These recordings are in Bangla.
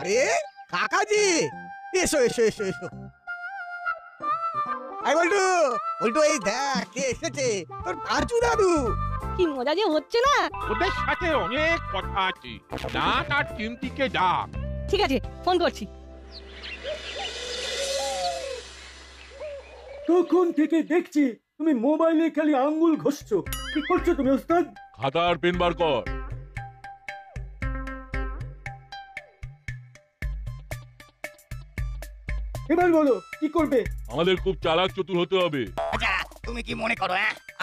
আরে কাকাজি, এসো এসো এসো এসো। আই বল্টু, বল্টু এই দেখ কে এসেছে, তোর পাঁচু দাদু। কি মজা যে হচ্ছে না। ওদের সাথে অনেক কথা আছে, ডাক আর চিমটিকে ডাক। ঠিক আছে, ফোন করছি। তখন থেকে দেখছি তুমি মোবাইলে খালি আঙ্গুল ঘষছো। কি করছো তুমি ওস্তাদ? খাতা আর পেন বার কর। এবার বলো কি করবে? আমাদের খুব চালাক চতুর হতে হবে। আচ্ছা তুমি কি মনে করো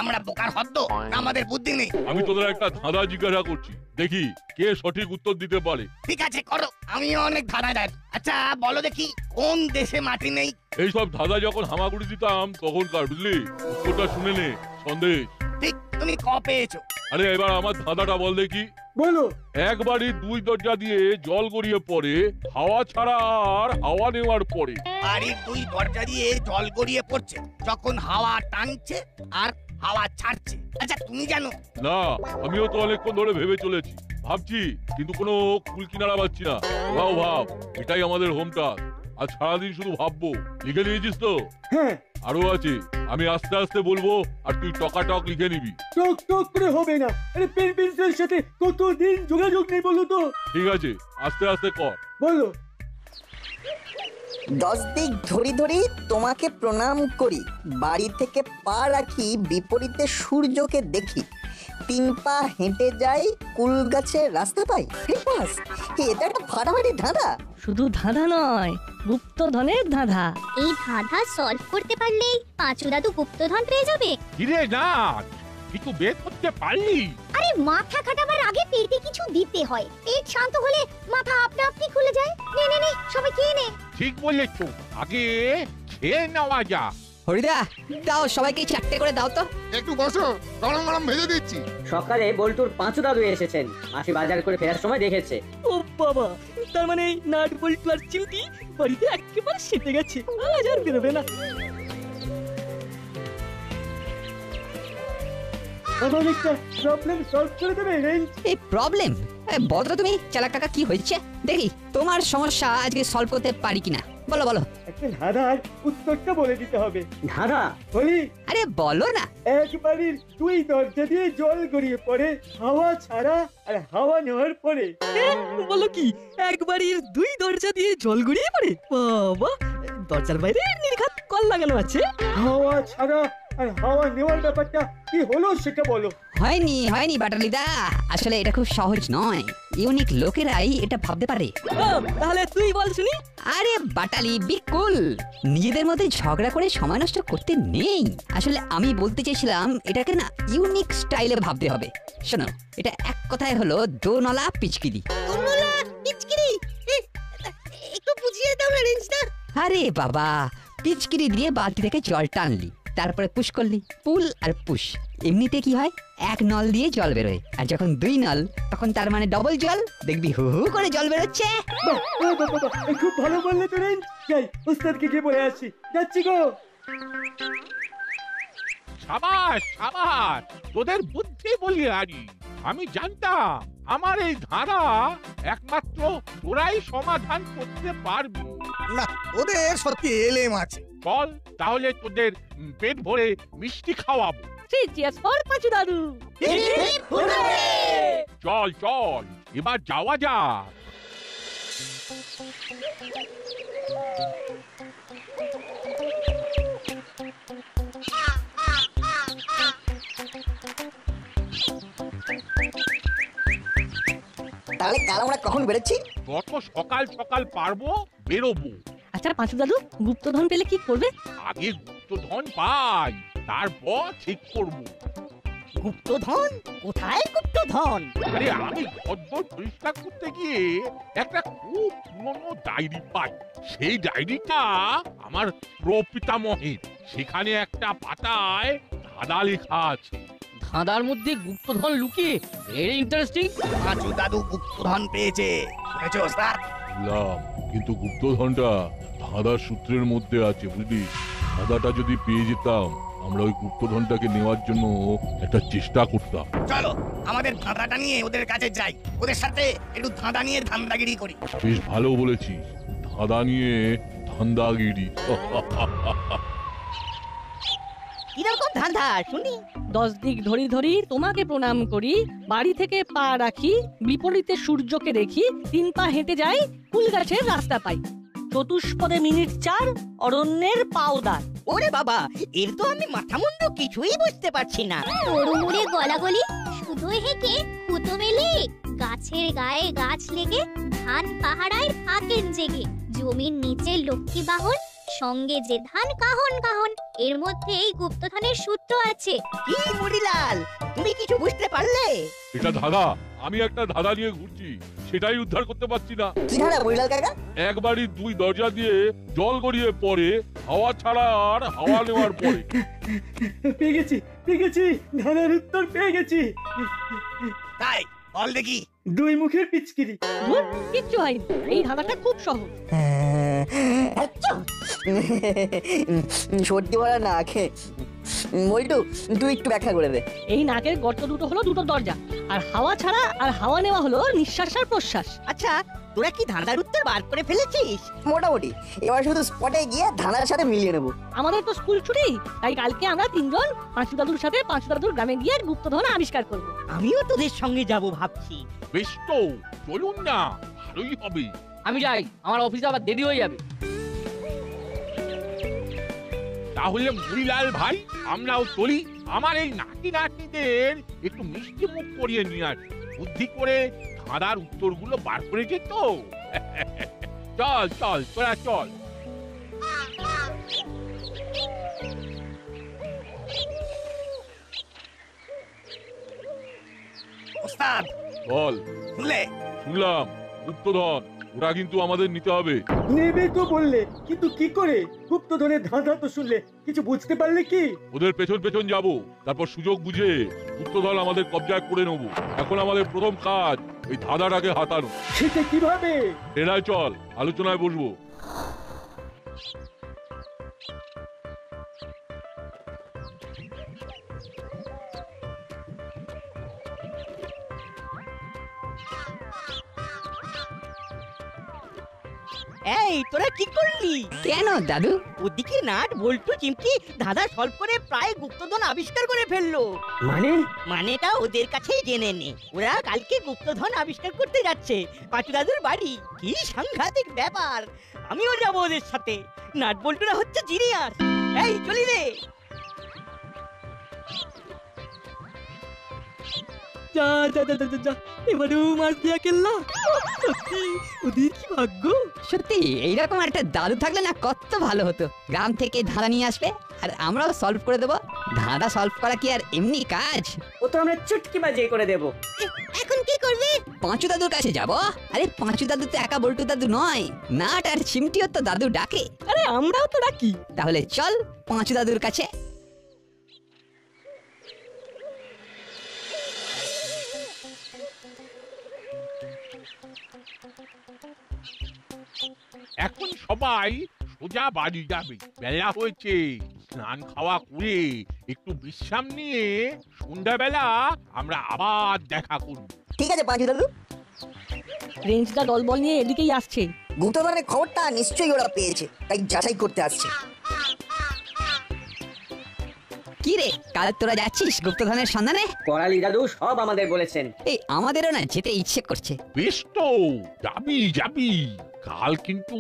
আমরা বোকার হদ্দ, না আমাদের বুদ্ধি নেই? আমি তোদের একটা ধাঁধা জিজ্ঞাসা করছি, দেখি কে সঠিক উত্তর দিতে পারে। ঠিক আছে করো, আমিও অনেক ধাঁধা জানি। আচ্ছা বলো দেখি কোন দেশে মাটি নেই? এইসব ধাঁধা যখন হামাগুড়ি দিতাম তখনকার, বুঝলি? উত্তরটা শুনে নে, সন্দেশ। ঠিক, তুমি ক পেয়েছো। আরে এবার আমার ধাঁধাটা বল দেখি। বলো। এক বাড়ির দুই দরজা দিয়ে জল গড়িয়ে পড়ে, হাওয়া ছাড়া আর হাওয়া নেওয়ার পরে। বাড়ির দুই দরজা দিয়ে জল গড়িয়ে পড়ছে, যখন হাওয়া টানছে আর হাওয়া ছাড়ছে। আচ্ছা তুমি জানো? না, আমিও তো অনেকক্ষণ ধরে ভেবে চলেছি, ভাবছি, কিন্তু কোনো কুল কিনারা পাচ্ছি না। ভাব ভাব, এটাই আমাদের হোম টাস্ক। আজ সারাদিন শুধু ভাববো। লিখে নিয়েছিস তো? হ্যাঁ। আরো আছে, আমি আস্তে আস্তে বলবো আর তুই টকাটক লিখে নিবি। টক টক করে হবে না। আরে পেন পেন্সিলের সাথে কতদিন যোগাযোগ নেই বলো তো? ঠিক আছে, আস্তে আস্তে কর। বলো। 10 দিক ধরি ধরি তোমাকে প্রণাম করি, বাড়ি থেকে পা রাখি বিপরীতে সূর্যকে দেখি, 3 পা হেঁটে যাই কুল গাছে রাস্তা পাই। বাস, এটা একটা ফাটাফাটি ধাঁধা। শুধু ধাঁধা নয়, গুপ্তধনের ধাঁধা। এই ধাঁধা সলভ করতে পারলেই পাঁচু দাদু গুপ্তধন পেয়ে যাবে। কিরে না, কিছু বের করতে পারলি? আরে মাথা খাটাবার আগে পেটে কিছু দিতে হয়, পেট শান্ত হলে মাথা আপনা আপনি খুলে যায়। নে নে নে, সবাই খেয়ে নে। ঠিক বলেছো, আগে খেয়ে নেওয়া যা। হরিদা, দাও সবাইকে 4টে করে দাও তো। একটু বসো, গরম গরম ভেজে দিচ্ছি। সকালে বল্টুর পাঁচু দাদু এসেছেন, মাসি বাজার করে ফেরার সময় দেখেছে। ও বাবা, তার মানে নাট বল্টু আর চিমটি বাড়িতে একেবারে সেটে গেছে, আজ আর বেরোবে না। আমার একটা প্রবলেম সলভ করে দেবে রেঞ্জ? এই প্রবলেম? বলো তুমি চালাক কাকা, কি হয়েছে দেখি। তোমার সমস্যা আজকে সলভ করতে পারি কিনা বলো বলো। একটা ধাঁধার উত্তরটা বলে দিতে হবে। ধাঁধা? বলি। আরে বলো না। এক বাড়ির দুই দরজা দিয়ে জল গড়িয়ে পড়ে, হাওয়া ছাড়া আর হাওয়া নেওয়ার পরে। বলো কি, এক বাড়ির দুই দরজা দিয়ে জল গড়িয়ে পড়ে? বাবা, দরজার বাইরে নির্ঘাত কল লাগানো আছে। হাওয়া ছাড়া আর হাওয়া নেওয়ার ব্যাপারটা কি হলো সেটা বলো। হয়নি হয়নি বাটালিদা, আসলে এটা খুব সহজ নয়, ইউনিক লোকেরাই এটা ভাবতে পারে। তাহলে তুই বল শুনি। আরে বাটালি বিকুল, নিজেদের মধ্যে ঝগড়া করে সময় নষ্ট করতে নেই। আসলে আমি বলতে চেয়েছিলাম এটাকে না ইউনিক স্টাইলে ভাবতে হবে। শোনো, এটা এক কথায় হলো দোনলা পিচকিরি। দোনলা পিচকিরি? একটু বুঝিয়ে দাও না রেঞ্জটা। আরে বাবা, পিচকিরি দিয়ে বালতি থেকে জল টানলি, তারপরে পুশ করলি, পুল আর পুশ। এমনিতে কি হয়, এক নল দিয়ে জল বেরোয়, আর যখন 2 নল তখন তার মানে ডবল জল। দেখবি হু হু করে জল বেরোচ্ছে। খুব ভালো বললে তো রেঞ্জ। যাই ওস্তাদকে গিয়ে বলে আসি। যাচ্ছি গো। সাবাস সাবাস, তোদের বুদ্ধি বলি আরি। আমি জানতাম আমার এই ধারা একমাত্র তোরাই সমাধান করতে পারবি। না, ওদের সত্যি এলেম আছে। চল তাহলে তোদের পেট ভরে মিষ্টি খাওয়াবো। চিয়ার্স ফর পাঁচু দাদু। চল চল, এবার যাওয়া যাক। তাহলে কাল আমরা কখন বেরোচ্ছি? যত সকাল সকাল পারবো বেরোবো। আচ্ছা পাঁচু দাদু, গুপ্তধন পেলে কি করবে? আগে গুপ্তধন পাই, তারপর ঠিক করবো। গুপ্তধন? কোথায় গুপ্তধন? আরে আমি ঘর পরিষ্কার করতে গিয়ে একটা খুব পুরনো ডায়েরি পাই। সেই ডায়েরিটা আমার প্রপিতামহের। সেখানে একটা পাতায় ধাঁধা লেখা আছে। ধাঁধার মধ্যে গুপ্তধন লুকিয়ে? Very interesting. পাঁচু দাদু গুপ্তধন পেয়েছে, শুনেছো ওস্তাদ? বুঝলাম, কিন্তু গুপ্তধনটা ধাঁধার সূত্রের মধ্যে আছে, বুঝলি? ধাঁধাটা যদি পেয়ে যেতাম আমরা ওই গুপ্তধনটাকে নেওয়ার জন্য একটা চেষ্টা করতাম। চলো আমাদের ধাঁধাটা নিয়ে ওদের কাছে যাই, ওদের সাথে একটু ধাঁধা নিয়ে ধান্দাগিরি করি। বেশ ভালো বলেছিস, ধাঁধা নিয়ে ধান্দাগিরি। কিরকম ধাঁধা শুনি? 10 দিক ধরি ধরি তোমাকে প্রণাম করি, বাড়ি থেকে পা রাখি, বিপরীতে সূর্যকে দেখি, 3 পা হেঁটে যাই, কুল গাছের রাস্তা পাই, চতুষ্পদে মিনিট 4, অরণ্যের পাওদার। ওরে বাবা, এর তো আমি মাথামুন্ডু কিছুই বুঝতে পারছি না। তরুমুড়ে গলাগলি, শুধু হেঁকে খুতো মেলে, গাছের গায়ে গাছ লেগে, ধান পাহারায় থাকেন জেগে, জমির নিচে লক্ষ্মী বাহন, সঙ্গে যে ধান কাহন কাহন, এর মধ্যে এই গুপ্তধনের সূত্র আছে। কি মুড়িলাল, তুমি কিছু বুঝতে পারলে? এটা ধাঁধা, আমি একটা ধাঁধা নিয়ে ঘুরছি, সেটাই উদ্ধার করতে পারছি না। কি ধাঁধা বুড়িলাল কাকা? এক বাড়ির 2 দরজা দিয়ে জল গড়িয়ে পড়ে, হাওয়া ছাড়া আর হাওয়া নেওয়ার পরে। পেয়ে গেছি ধানের উত্তর পেয়ে গেছি। তাই বল দেখি। 2 মুখের পিচকিরি। ধুর, কিচ্ছু হয়নি, এই ধাঁধাটা খুব সহজ। সর্দি বলা না খেয়ে বল্টু, তুই একটু ব্যাখ্যা করে দে। এই নাকের গর্ত দুটো হলো দুটো দরজা, আর হাওয়া ছাড়া আর হাওয়া নেওয়া হলো নিঃশ্বাস আর প্রশ্বাস। আচ্ছা, তোরা কি ধাঁধার উত্তর বার করে ফেলেছিস? মোটামুটি, এবার শুধু স্পটে গিয়ে ধাঁধার সাথে মিলিয়ে নেবো। আমাদের তো স্কুল ছুটি, তাই কালকে আমরা 3 জন পাঁচু দাদুর সাথে পাঁচু দাদুর গ্রামে গিয়ে গুপ্তধন আবিষ্কার করব। আমিও তোদের সঙ্গে যাব ভাবছি। বেশ তো, চলুন না, ভালোই হবে। আমি যাই, আমার অফিসে আবার দেরি হয়ে যাবে। তাহলে মুড়িলাল ভাই, আমরাও চলি। আমার এই নাতি নাতনিদের একটু মিষ্টি মুখ করিয়ে নিয়ে আসি, বুদ্ধি করে ধাঁধার উত্তরগুলো বার করে যেত। চল চল, তোরা চল। ওস্তাদ বল। শুনলে? শুনলাম, গুপ্তধন ওরা কিন্তু আমাদের নিতে হবে। নেবে তো বললে, কিন্তু কি করে? গুপ্তধনের ধাঁধা তো শুনলে, কিছু বুঝতে পারলে কি? ওদের পেছন পেছন যাব, তারপর সুযোগ বুঝে গুপ্তধন আমাদের কবজায় করে নেব। এখন আমাদের প্রথম কাজ এই ধাঁধাটাকে হাতানো। সেটা কিভাবে? এরাই চল, আলোচনায় বসবো। এই তোরা কি করলি? কেন দাদু? ওদিকে নাট বল্টু চিমকি ধাঁধা সলভ করে প্রায় গুপ্তধন আবিষ্কার করে ফেললো। মানেটা ওদের কাছেই জেনে নে। ওরা কালকে গুপ্তধন আবিষ্কার করতে যাচ্ছে পাঁচু দাদুর বাড়ি। কি সাংঘাতিক ব্যাপার! আমিও যাবো ওদের সাথে। নাট বল্টুরা হচ্ছে জিনিয়াস। এই চলি রে। যা যা যা যা যা, এবারেও মার দিয়া কেল্লা। সত্যি ওদের কি ভাগ্য। সত্যি এইরকম একটা দাদু থাকলে না কত ভালো হতো। গ্রাম থেকে ধাঁধা নিয়ে আসবে আর আমরাও সলভ করে দেবো। ধাঁধা সলভ করা কি আর এমনি কাজ? ও তো আমরা চুটকি বাজিয়ে করে দেব। এখন কি করবে? পাঁচু দাদুর কাছে যাব। আরে পাঁচু দাদু তো একা বল্টু দাদু নয়, নাট আর চিমটিও তো দাদু ডাকে। আরে আমরাও তো ডাকি। তাহলে চল পাঁচু দাদুর কাছে। এখন সবাই সোজা বাড়ি যাবে, বেলা হয়েছে। স্নান খাওয়া করে একটু বিশ্রাম নিয়ে সন্ধ্যাবেলা আমরা আবার দেখা করব। ঠিক আছে পাঁচু দাদু। রেঞ্জটা দলবল নিয়ে এদিকেই আসছে। গুপ্তধনের খবরটা নিশ্চয়ই ওরা পেয়েছে, তাই যাচাই করতে আসছে। কি রে, কাল তোরা যাচ্ছিস গুপ্তধনের সন্ধানে? করালি দাদু সব আমাদের বলেছেন। এই আমাদেরও না যেতে ইচ্ছে করছে। বেশ তো, যাবি যাবি। কাল কিন্তু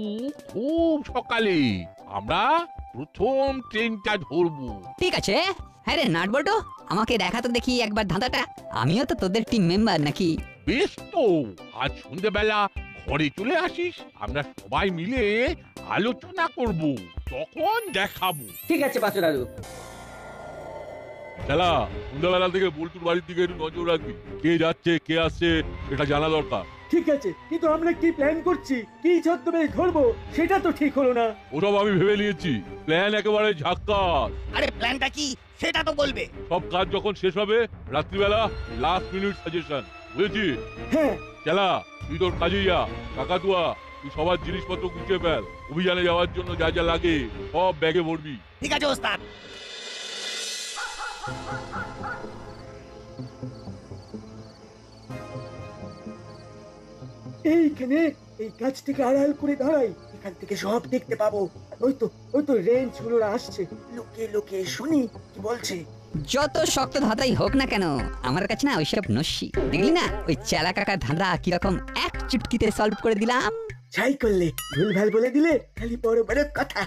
খুব সকালে আমরা প্রথম ট্রেনটা ধরবো। ঠিক আছে। হ্যাঁ রে নাট বল্টু, আমাকে দেখা তো দেখি একবার ধাঁধাটা। আমিও তো তোদের টিম মেম্বার নাকি? বেশ তো, আজ সন্ধ্যেবেলা ঘরে চলে আসিস, আমরা সবাই মিলে আলোচনা করব, তখন দেখাবো। ঠিক আছে পাঁচু দাদু। খেলা সন্ধ্যাবেলা থেকে বল্টুর বাড়ির দিকে একটু নজর রাখবি। কে যাচ্ছে কে আসছে এটা জানা দরকার। ঠিক আছে, কিন্তু আমরা কি প্ল্যান করছি, কি ছদ্মবেশ ধরবো, সেটা তো ঠিক হলো না। ওসব আমি ভেবে নিয়েছি, প্ল্যান একেবারে ঝাক্কাস। আরে প্ল্যানটা কি সেটা তো বলবে। সব কাজ যখন শেষ হবে রাত্রিবেলা লাস্ট মিনিট সাজেশন, বুঝেছিস? হ্যাঁ। খেলা তুই তোর কাজে যা। কাকাতুয়া তুই সবার জিনিসপত্র গুছিয়ে ফেল। অভিযানে যাওয়ার জন্য যা যা লাগে সব ব্যাগে ভরবি। ঠিক আছে ওস্তাদ। এইখানে এই গাছটিকে আড়াল করে দাঁড়াই, এখান থেকে সব দেখতে পাবো। ওই তো রেঞ্জ গুলো আসছে, লুকিয়ে লুকিয়ে শুনি কি বলছে। যত শক্ত ধাঁধাই হোক না কেন, আমার কাছে না ওইসব নস্যি। দেখলি না ওই চেলা কাকার ধাঁধা কিরকম এক চুটকিতে সলভ করে দিলাম। ছাই করলে ভুলভাল বলে দিলে খালি বড় বড় কথা।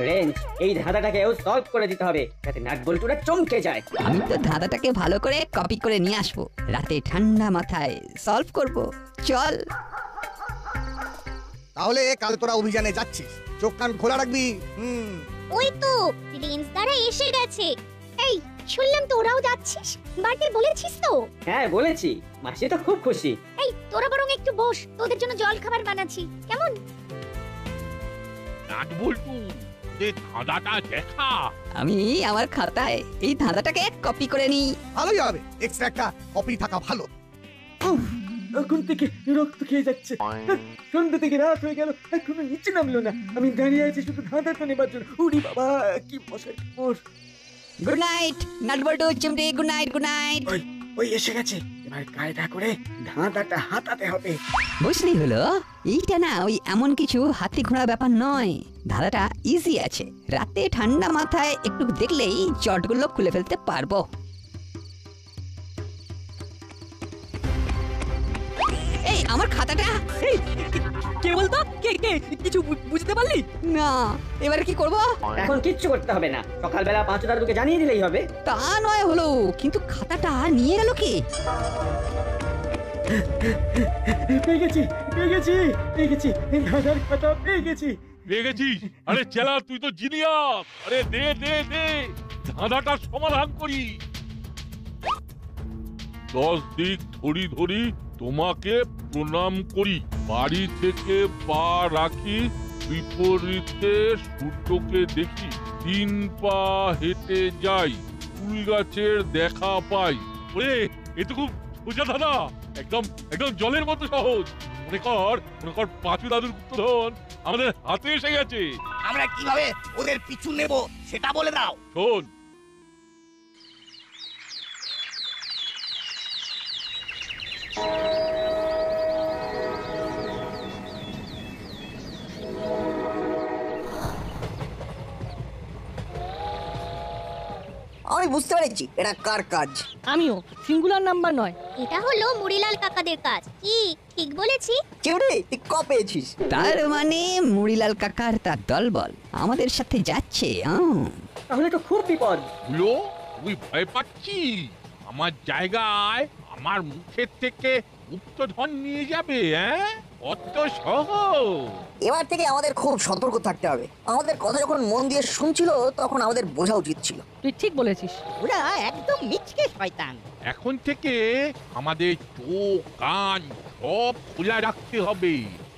রেঞ্জ, এই ধাঁধাটাকেও সলভ করে দিতে হবে যাতে নাট বল্টুরা চমকে যায়। আমি তো ধাঁধাটাকে ভালো করে কপি করে নিয়ে আসবো, রাতে ঠান্ডা মাথায় সলভ করব। চল তাহলে কাল তোরা অভিযানে যাচ্ছিস, চোখ কান খোলা রাখবি। ওই তো রেঞ্জ দ্বারা এসে গেছে। এই শুনলাম তোরাও যাচ্ছিস, বাড়িতে বলেছিস তো? হ্যাঁ বলেছি, মাসি তো খুব খুশি। এই তোরা বরং একটু বস, তোদের জন্য জল খাবার বানাচ্ছি, কেমন? নাট বল্টু, যে ধাঁধাটা দেখা। আমি আমার খাতায় এই ধাঁধাটাকে কপি করে নিই। ভালোই হবে, এক্সট্রা একটা কপি থাকা ভালো। এখন থেকে রক্ত খেয়ে যাচ্ছে, সন্ধ্যা থেকে রাত হয়ে গেল, এখনো নিচে নামলো না। আমি দাঁড়িয়ে আছি শুধু ধাঁধাটা নেবার জন্য। উড়ি বাবা, কি মশাই। গুড নাইট নাটবল্টু, চিমটি, গুড নাইট, গুড নাইট। ওই এসে গেছে, এবার কায়দা করে ধাঁধাটা হাতাতে হবে। বুঝলি হলো, এইটা না ওই এমন কিছু হাতি ঘোড়া ব্যাপার নয়, ধাঁধাটা ইজি আছে। রাতে ঠান্ডা মাথায় একটু দেখলেই জটগুলো খুলে ফেলতে পারবো। এই আমার খাতাটা। কে বলতো? কে কিছু বুঝতে পারলি না? এবারে কি করব? এখন কিচ্ছু করতে হবে না, সকালবেলা পাঁচু দাদুকে জানিয়ে দিলেই হবে। তা নয় হলো, কিন্তু খাতাটা নিয়ে গেল কে? পেয়ে গেছি, ধাঁধার খাতা পেয়ে গেছি। আরে চেলা, তুই তো জিনিয়াস। আরে দে ধাঁধাটা সমাধান করি। 10 দিক ধরি ধরি তোমাকে প্রণাম করি, বাড়ি থেকে পা রাখি, বিপরীতে সূর্যকে দেখি, 3 পা হেঁটে যাই, ফুল গাছের দেখা পাই। ওরে, এ তো খুব সোজা ধাঁধা, একদম জলের মতো সহজ। মনে কর পাঁচু দাদুর গুপ্তধন আমাদের হাতে এসে গেছে। আমরা কিভাবে ওদের পিছু নেব সেটা বলে দাও। শোন, আমি বুঝতে পেরেছি এটা কার কাজ। আমিও, সিঙ্গুলার নাম্বার নয়। এটা হলো মুড়িলাল কাকাদের কাজ। কি ঠিক বলেছি? চিমড়ে, তুই ক পেয়েছিস? তার মানে মুড়িলাল কাকার তার দলবল আমাদের সাথে যাচ্ছে। তাহলে তো খুব বিপদ। হলো, তুই ভয় পাচ্ছি? আমার জায়গায় আমার মুখের থেকে গুপ্তধন নিয়ে যাবে? কত সহজ। এবার থেকে আমাদের খুব সতর্ক থাকতে হবে। আমাদের কথা যখন মন দিয়ে শুনছিল তখন আমাদের বোঝা উচিত ছিল। তুই ঠিক বলেছিস। ওরা একদম মিচকে শয়তান। এখন থেকে আমাদের চোখ কান সব খোলা রাখতে হবে।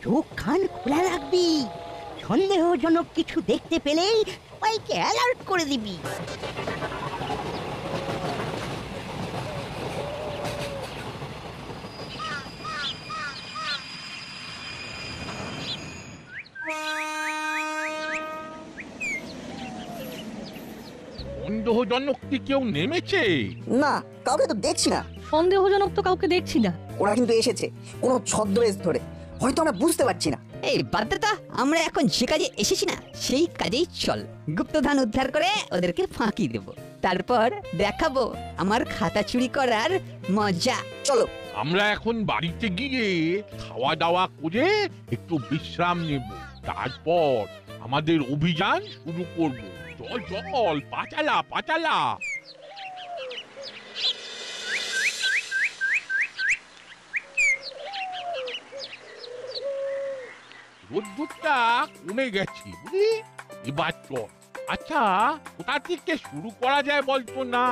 চোখ কান খোলা রাখবি, সন্দেহজনক কিছু দেখতে পেলেই সবাইকে অ্যালার্ট করে দিবি। সন্দেহজনক কি কেউ নেমেছে? না, কাউকে তো দেখছি না। সন্দেহজনক তো কাউকে দেখছি না। ওরা কিন্তু এসেছে কোনো ছদ্মবেশ ধরে, হয়তো আমরা বুঝতে পারছি না। এই বাদ্দাতা, আমরা এখন যে কাজে এসেছি না সেই কাজেই চল। গুপ্তধন উদ্ধার করে ওদেরকে ফাঁকি দেব, তারপর দেখাবো আমার খাতা চুরি করার মজা। চলো। আমরা এখন বাড়িতে গিয়ে খাওয়া দাওয়া করে একটু বিশ্রাম নেব, তারপর আমাদের অভিযান শুরু করব। চল পাচালা। রোদ্দুরটা কমে গেছে বুঝলি, এবার চল। আচ্ছা, কোথা থেকে শুরু করা যায় বলতো না?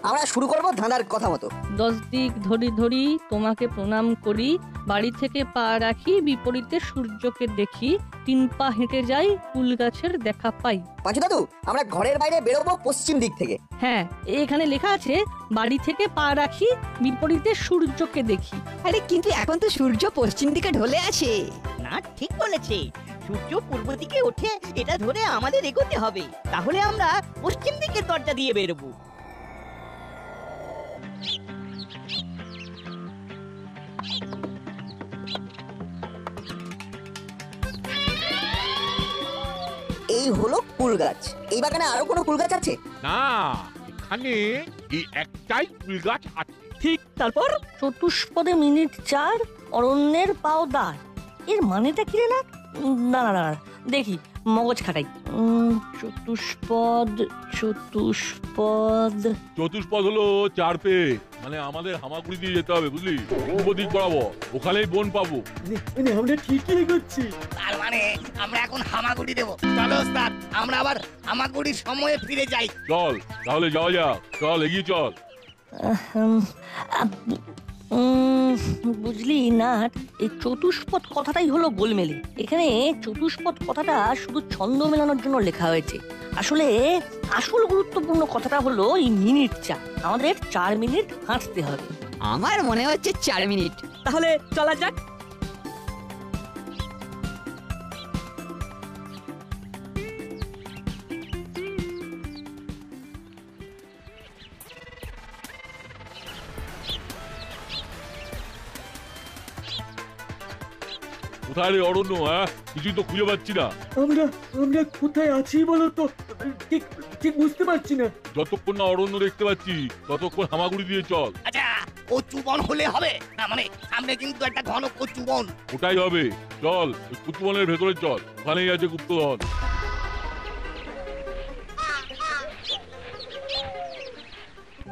আমরা শুরু করবো ধাঁধার কথা মতো। 10 দিক ধরি ধরি তোমাকে প্রণাম করি, বাড়ি থেকে পা রাখি, বিপরীতে সূর্যকে দেখি, 3 পা হেঁটে যাই, কুল গাছের দেখা পাই। পাঁচু দাদু, আমরা ঘরের বাইরে বেরোবো পশ্চিম দিক থেকে। হ্যাঁ, এখানে লেখা আছে বাড়ি থেকে পা রাখি, বিপরীতে সূর্যকে দেখি। আরে কিন্তু এখন তো সূর্য পশ্চিম দিকে ঢলে আছে। না, ঠিক বলেছে, সূর্য পূর্ব দিকে ওঠে, এটা ধরে আমাদের এগোতে হবে। তাহলে আমরা পশ্চিম দিকের দরজা দিয়ে বেরোবো। হলো কুল গাছ। এই বাগানে আরো কোনো কুল গাছ আছে? না, এখানে এই একটাই ফুল গাছ আছে। ঠিক, তারপর চতুষ্পদে মিনিট 4 অরণ্যের পাওদার। এর মানেটা কি রে না? না না না, দেখি মগজ খাটাই। চতুষ্পদ চতুষ্পদ হলো 4 পেয়ে, মানে আমাদের হামাগুড়ি দিয়ে যেতে হবে, বুঝলি? পূর্ব দিক বরাবর, ওখানেই বন পাবো। মানে আমরা ঠিকই করছি। তার মানে আমরা এখন হামাগুড়ি দেবো। চলো ওস্তাদ, আমরা আবার হামাগুড়ির সময়ে ফিরে যাই। চল তাহলে যাওয়া যাক, চল এগিয়ে চল। বুঝলি না, এই চতুষ্পদ কথাটাই হলো গোলমেলে। এখানে চতুষ্পদ কথাটা শুধু ছন্দ মেলানোর জন্য লেখা হয়েছে। আসলে আসল গুরুত্বপূর্ণ কথাটা হলো এই মিনিট 4। আমাদের 4 মিনিট হাঁটতে হবে। আমার মনে হচ্ছে 4 মিনিট। তাহলে চলা যাক। কোথায় রে অরণ্য? কিছুই তো খুঁজে পাচ্ছি না। আমরা কোথায় আছি বলো তো? ঠিক ঠিক বুঝতে পারছি না। যতক্ষণ না অরণ্য দেখতে পাচ্ছি ততক্ষণ হামাগুড়ি দিয়ে চল। আচ্ছা, কচু বন হলে হবে না? মানে সামনে কিন্তু একটা ঘন কচু বন। ওটাই হবে, চল কচু বনের ভেতরে চল, ওখানেই আছে গুপ্তধন।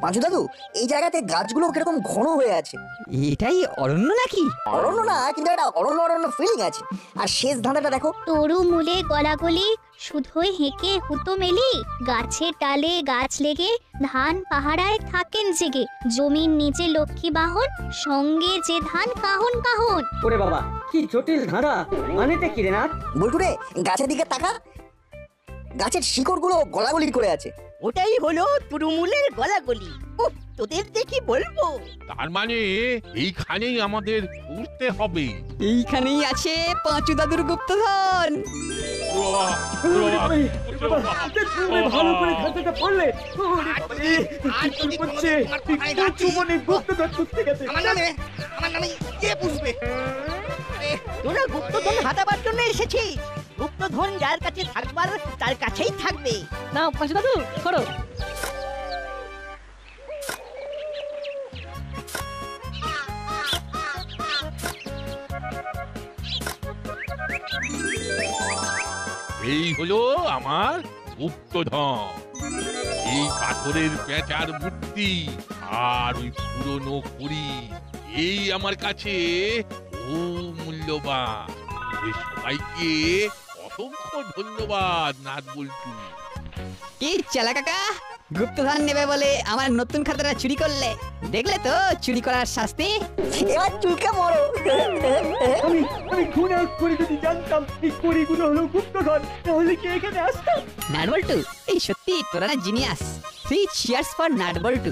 পাঁচু দাদু, এই জায়গাতে গাছগুলো কিরকম ঘন হয়ে আছে। এটাই অরণ্য নাকি? অরণ্য না, কিন্তু একটা অরণ্য ফিলিং আছে। আর শেষ ধাঁধাটা দেখো, তরু মূলে গলাগলি, শুধুই হেঁকে হুতো মেলি, গাছের ডালে গাছ লেগে, ধান পাহারায় থাকেন জেগে, জমির নিচে লক্ষ্মী বাহন, সঙ্গে যে ধান কাহন কাহন। ওরে বাবা, কি জটিল ধাঁধা! মানেটা কি রে না? বল্টুরে গাছের দিকে তাকা, গাছের শিকড়গুলো গলাগলি করে আছে। ওটাই হলো তুরুমুলের গলাগলি। উফ, তোদের দেখি বলবো। তার মানে এইখানেই আমাদের উঠতে হবে। এইখানেই আছে পাঁচু দাদুর গুপ্তধন। ভালো করে ধাঁধাটা পড়লে। করছে গুপ্তধন খুঁজতে গেছে। আমার নামে কে বুঝবে? তোরা গুপ্তধন হাতাবার জন্য এসেছিস। গুপ্তধন যার কাছে থাকবার তার কাছেই থাকবে। নাও পাঁচু দাদু, করো। এই হলো আমার গুপ্তধন। এই পাথরের পেঁচার মূর্তি আর ওই পুরনো কুড়ি, এই আমার কাছে ও মূল্যবান। সবাইকে অসংখ্য ধন্যবাদ নাট বল্টু। কি চালা কাকা, গুপ্তধন নেবে বলে আমার নতুন খাতাটা চুরি করলে? দেখলে তো চুরি করার শাস্তি। এবার চুলকা মরো। আমি ঘুরে করে যদি জানতাম এই কড়িগুলো হলো গুপ্তধন, তাহলে কি এখানে আসতাম? নাট বল্টু, এই সত্যি তোরা না genius. 3 cheers for nut Boltu.